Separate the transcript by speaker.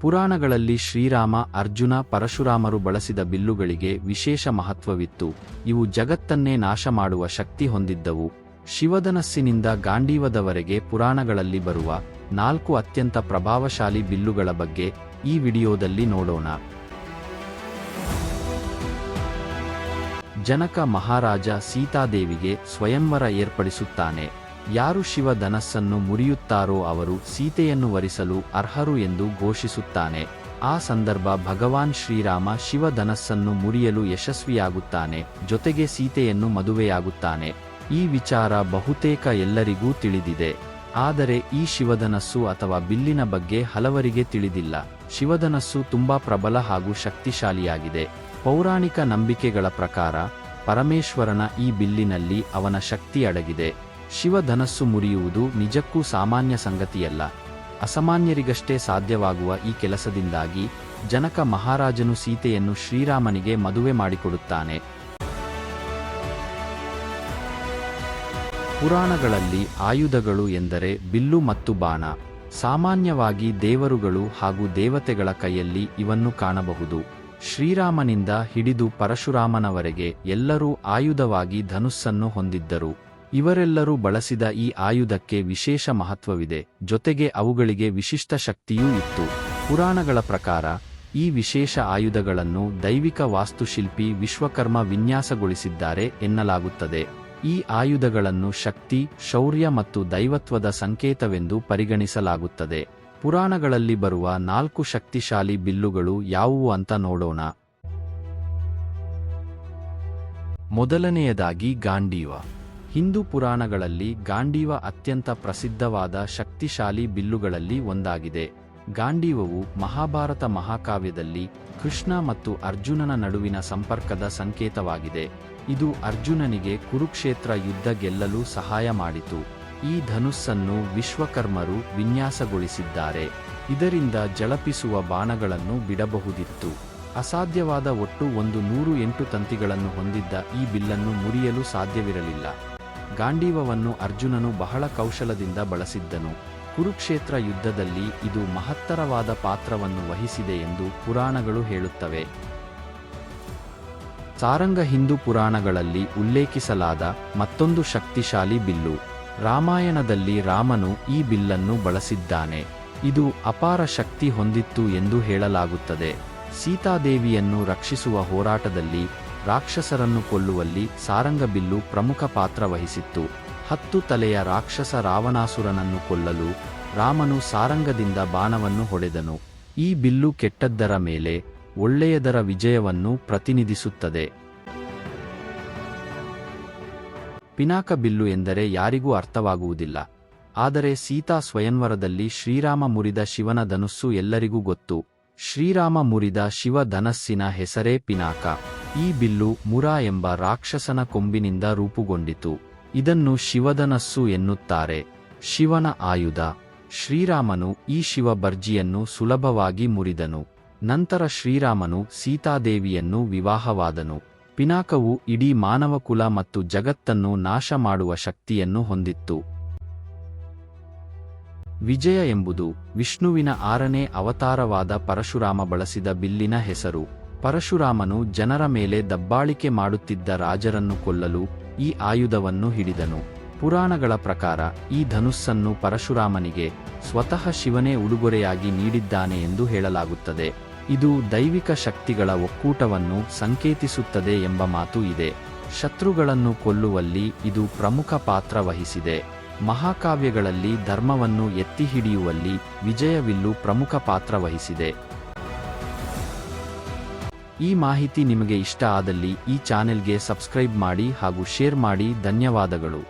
Speaker 1: ಪುರಾಣಗಳಲ್ಲಿ ಶ್ರೀರಾಮ, ಅರ್ಜುನ, ಪರಶುರಾಮರು ಬಳಸಿದ ಬಿಲ್ಲುಗಳಿಗೆ ವಿಶೇಷ ಮಹತ್ವವಿತ್ತು. ಇವು ಜಗತ್ತನ್ನೇ ನಾಶ ಮಾಡುವ ಶಕ್ತಿ ಹೊಂದಿದ್ದವು. ಶಿವಧನಸ್ಸಿನಿಂದ ಗಾಂಡೀವದವರೆಗೆ ಪುರಾಣಗಳಲ್ಲಿ ಬರುವ 4 ಅತ್ಯಂತ ಪ್ರಭಾವಶಾಲಿ ಬಿಲ್ಲುಗಳ ಬಗ್ಗೆ ಈ ವಿಡಿಯೋದಲ್ಲಿ ನೋಡೋಣ. ಜನಕ ಮಹಾರಾಜ ಸೀತಾದೇವಿಗೆ ಸ್ವಯಂವರ ಏರ್ಪಡಿಸುತ್ತಾನೆ. ಯಾರು ಶಿವ ಧನಸ್ಸನ್ನು ಮುರಿಯುತ್ತಾರೋ ಅವರು ಸೀತೆಯನ್ನು ವರಿಸಲು ಅರ್ಹರು ಎಂದು ಘೋಷಿಸುತ್ತಾನೆ. ಆ ಸಂದರ್ಭ ಭಗವಾನ್ ಶ್ರೀರಾಮ ಶಿವ ಧನಸ್ಸನ್ನು ಮುರಿಯಲು ಯಶಸ್ವಿಯಾಗುತ್ತಾನೆ, ಜೊತೆಗೆ ಸೀತೆಯನ್ನು ಮದುವೆಯಾಗುತ್ತಾನೆ. ಈ ವಿಚಾರ ಬಹುತೇಕ ಎಲ್ಲರಿಗೂ ತಿಳಿದಿದೆ. ಆದರೆ ಈ ಶಿವಧನಸ್ಸು ಅಥವಾ ಬಿಲ್ಲಿನ ಬಗ್ಗೆ ಹಲವರಿಗೆ ತಿಳಿದಿಲ್ಲ. ಶಿವಧನಸ್ಸು ತುಂಬಾ ಪ್ರಬಲ ಹಾಗೂ ಶಕ್ತಿಶಾಲಿಯಾಗಿದೆ. ಪೌರಾಣಿಕ ನಂಬಿಕೆಗಳ ಪ್ರಕಾರ ಪರಮೇಶ್ವರನ ಈ ಬಿಲ್ಲಿನಲ್ಲಿ ಅವನ ಶಕ್ತಿ ಅಡಗಿದೆ. ಶಿವಧನಸ್ಸು ಮುರಿಯುವುದು ನಿಜಕ್ಕೂ ಸಾಮಾನ್ಯ ಸಂಗತಿಯಲ್ಲ. ಅಸಾಮಾನ್ಯರಿಗಷ್ಟೇ ಸಾಧ್ಯವಾಗುವ ಈ ಕೆಲಸದಿಂದಾಗಿ ಜನಕ ಮಹಾರಾಜನು ಸೀತೆಯನ್ನು ಶ್ರೀರಾಮನಿಗೆ ಮದುವೆ ಮಾಡಿಕೊಡುತ್ತಾನೆ. ಪುರಾಣಗಳಲ್ಲಿ ಆಯುಧಗಳು ಎಂದರೆ ಬಿಲ್ಲು ಮತ್ತು ಬಾಣ. ಸಾಮಾನ್ಯವಾಗಿ ದೇವರುಗಳು ಹಾಗೂ ದೇವತೆಗಳ ಕೈಯಲ್ಲಿ ಇವನ್ನು ಕಾಣಬಹುದು. ಶ್ರೀರಾಮನಿಂದ ಹಿಡಿದು ಪರಶುರಾಮನವರೆಗೆ ಎಲ್ಲರೂ ಆಯುಧವಾಗಿ ಧನುಸ್ಸನ್ನು ಹೊಂದಿದ್ದರು. ಇವರೆಲ್ಲರೂ ಬಳಸಿದ ಈ ಆಯುಧಕ್ಕೆ ವಿಶೇಷ ಮಹತ್ವವಿದೆ, ಜೊತೆಗೆ ಅವುಗಳಿಗೆ ವಿಶಿಷ್ಟ ಶಕ್ತಿಯೂ ಇತ್ತು. ಪುರಾಣಗಳ ಪ್ರಕಾರ ಈ ವಿಶೇಷ ಆಯುಧಗಳನ್ನು ದೈವಿಕ ವಾಸ್ತುಶಿಲ್ಪಿ ವಿಶ್ವಕರ್ಮ ವಿನ್ಯಾಸಗೊಳಿಸಿದ್ದಾರೆ ಎನ್ನಲಾಗುತ್ತದೆ. ಈ ಆಯುಧಗಳನ್ನು ಶಕ್ತಿ, ಶೌರ್ಯ ಮತ್ತು ದೈವತ್ವದ ಸಂಕೇತವೆಂದು ಪರಿಗಣಿಸಲಾಗುತ್ತದೆ. ಪುರಾಣಗಳಲ್ಲಿ ಬರುವ 4 ಶಕ್ತಿಶಾಲಿ ಬಿಲ್ಲುಗಳು ಯಾವುವು ಅಂತ ನೋಡೋಣ. ಮೊದಲನೆಯದಾಗಿ ಗಾಂಡೀವ. ಹಿಂದೂ ಪುರಾಣಗಳಲ್ಲಿ ಗಾಂಡೀವ ಅತ್ಯಂತ ಪ್ರಸಿದ್ಧವಾದ ಶಕ್ತಿಶಾಲಿ ಬಿಲ್ಲುಗಳಲ್ಲಿ ಒಂದಾಗಿದೆ. ಗಾಂಡೀವವು ಮಹಾಭಾರತ ಮಹಾಕಾವ್ಯದಲ್ಲಿ ಕೃಷ್ಣ ಮತ್ತು ಅರ್ಜುನನ ನಡುವಿನ ಸಂಪರ್ಕದ ಸಂಕೇತವಾಗಿದೆ. ಇದು ಅರ್ಜುನನಿಗೆ ಕುರುಕ್ಷೇತ್ರ ಯುದ್ಧ ಗೆಲ್ಲಲು ಸಹಾಯ ಮಾಡಿತು. ಈ ಧನುಸ್ಸನ್ನು ವಿಶ್ವಕರ್ಮರು ವಿನ್ಯಾಸಗೊಳಿಸಿದ್ದಾರೆ. ಇದರಿಂದ ಝಳಪಿಸುವ ಬಾಣಗಳನ್ನು ಬಿಡಬಹುದಿತ್ತು. ಅಸಾಧ್ಯವಾದ ಒಟ್ಟು 108 ತಂತಿಗಳನ್ನು ಹೊಂದಿದ್ದ ಈ ಬಿಲ್ಲನ್ನು ಮುರಿಯಲು ಸಾಧ್ಯವಿರಲಿಲ್ಲ. ಗಾಂಡೀವವನ್ನು ಅರ್ಜುನನು ಬಹಳ ಕೌಶಲದಿಂದ ಬಳಸಿದ್ದನು. ಕುರುಕ್ಷೇತ್ರ ಯುದ್ಧದಲ್ಲಿ ಇದು ಮಹತ್ತರವಾದ ಪಾತ್ರವನ್ನು ವಹಿಸಿದೆ ಎಂದು ಪುರಾಣಗಳು ಹೇಳುತ್ತವೆ. ಸಾರಂಗ ಹಿಂದೂ ಪುರಾಣಗಳಲ್ಲಿ ಉಲ್ಲೇಖಿಸಲಾದ ಮತ್ತೊಂದು ಶಕ್ತಿಶಾಲಿ ಬಿಲ್ಲು. ರಾಮಾಯಣದಲ್ಲಿ ರಾಮನು ಈ ಬಿಲ್ಲನ್ನು ಬಳಸಿದ್ದಾನೆ. ಇದು ಅಪಾರ ಶಕ್ತಿ ಹೊಂದಿತ್ತು ಎಂದು ಹೇಳಲಾಗುತ್ತದೆ. ಸೀತಾದೇವಿಯನ್ನು ರಕ್ಷಿಸುವ ಹೋರಾಟದಲ್ಲಿ ರಾಕ್ಷಸರನ್ನು ಕೊಲ್ಲುವಲ್ಲಿ ಸಾರಂಗ ಬಿಲ್ಲು ಪ್ರಮುಖ ಪಾತ್ರ ವಹಿಸಿತ್ತು. 10 ತಲೆಯ ರಾಕ್ಷಸ ರಾವಣಾಸುರನನ್ನು ಕೊಲ್ಲಲು ರಾಮನು ಸಾರಂಗದಿಂದ ಬಾಣವನ್ನು ಹೊಡೆದನು. ಈ ಬಿಲ್ಲು ಕೆಟ್ಟದ್ದರ ಮೇಲೆ ಒಳ್ಳೆಯದರ ವಿಜಯವನ್ನು ಪ್ರತಿನಿಧಿಸುತ್ತದೆ. ಪಿನಾಕ ಬಿಲ್ಲು ಎಂದರೆ ಯಾರಿಗೂ ಅರ್ಥವಾಗುವುದಿಲ್ಲ. ಆದರೆ ಸೀತಾ ಸ್ವಯಂವರದಲ್ಲಿ ಶ್ರೀರಾಮ ಮುರಿದ ಶಿವನ ಧನುಸ್ಸು ಎಲ್ಲರಿಗೂ ಗೊತ್ತು. ಶ್ರೀರಾಮ ಮುರಿದ ಶಿವ ಧನಸ್ಸಿನ ಹೆಸರೇ ಪಿನಾಕ. ಈ ಬಿಲ್ಲು ಮುರ ಎಂಬ ರಾಕ್ಷಸನ ಕೊಂಬಿನಿಂದ ರೂಪುಗೊಂಡಿತು. ಇದನ್ನು ಶಿವಧನಸ್ಸು ಎನ್ನುತ್ತಾರೆ. ಶಿವನ ಆಯುಧ. ಶ್ರೀರಾಮನು ಈ ಶಿವಭರ್ಜಿಯನ್ನು ಸುಲಭವಾಗಿ ಮುರಿದನು. ನಂತರ ಶ್ರೀರಾಮನು ಸೀತಾದೇವಿಯನ್ನು ವಿವಾಹವಾದನು. ಪಿನಾಕವು ಇಡೀ ಮಾನವಕುಲ ಮತ್ತು ಜಗತ್ತನ್ನು ನಾಶ ಮಾಡುವ ಶಕ್ತಿಯನ್ನು ಹೊಂದಿತ್ತು. ವಿಜಯ ಎಂಬುದು ವಿಷ್ಣುವಿನ 6ನೇ ಅವತಾರವಾದ ಪರಶುರಾಮ ಬಳಸಿದ ಬಿಲ್ಲಿನ ಹೆಸರು. ಪರಶುರಾಮನು ಜನರ ಮೇಲೆ ದಬ್ಬಾಳಿಕೆ ಮಾಡುತ್ತಿದ್ದ ರಾಜರನ್ನು ಕೊಲ್ಲಲು ಈ ಆಯುಧವನ್ನು ಹಿಡಿದನು. ಪುರಾಣಗಳ ಪ್ರಕಾರ ಈ ಧನುಸ್ಸನ್ನು ಪರಶುರಾಮನಿಗೆ ಸ್ವತಃ ಶಿವನೇ ಉಡುಗೊರೆಯಾಗಿ ನೀಡಿದ್ದಾನೆ ಎಂದು ಹೇಳಲಾಗುತ್ತದೆ. ಇದು ದೈವಿಕ ಶಕ್ತಿಗಳ ಒಕ್ಕೂಟವನ್ನು ಸಂಕೇತಿಸುತ್ತದೆ ಎಂಬ ಮಾತು ಇದೆ. ಶತ್ರುಗಳನ್ನು ಕೊಲ್ಲುವಲ್ಲಿ ಇದು ಪ್ರಮುಖ ಪಾತ್ರ ವಹಿಸಿದೆ. ಮಹಾಕಾವ್ಯಗಳಲ್ಲಿ ಧರ್ಮವನ್ನು ಎತ್ತಿ ಹಿಡಿಯುವಲ್ಲಿ ವಿಜಯವಿಲ್ಲು ಪ್ರಮುಖ ಪಾತ್ರ ವಹಿಸಿದೆ. ಈ ಮಾಹಿತಿ ನಿಮಗೆ ಇಷ್ಟ ಆದಲ್ಲಿ ಈ ಚಾನೆಲ್ಗೆ ಸಬ್ಸ್ಕ್ರೈಬ್ ಮಾಡಿ ಹಾಗೂ ಶೇರ್ ಮಾಡಿ. ಧನ್ಯವಾದಗಳು.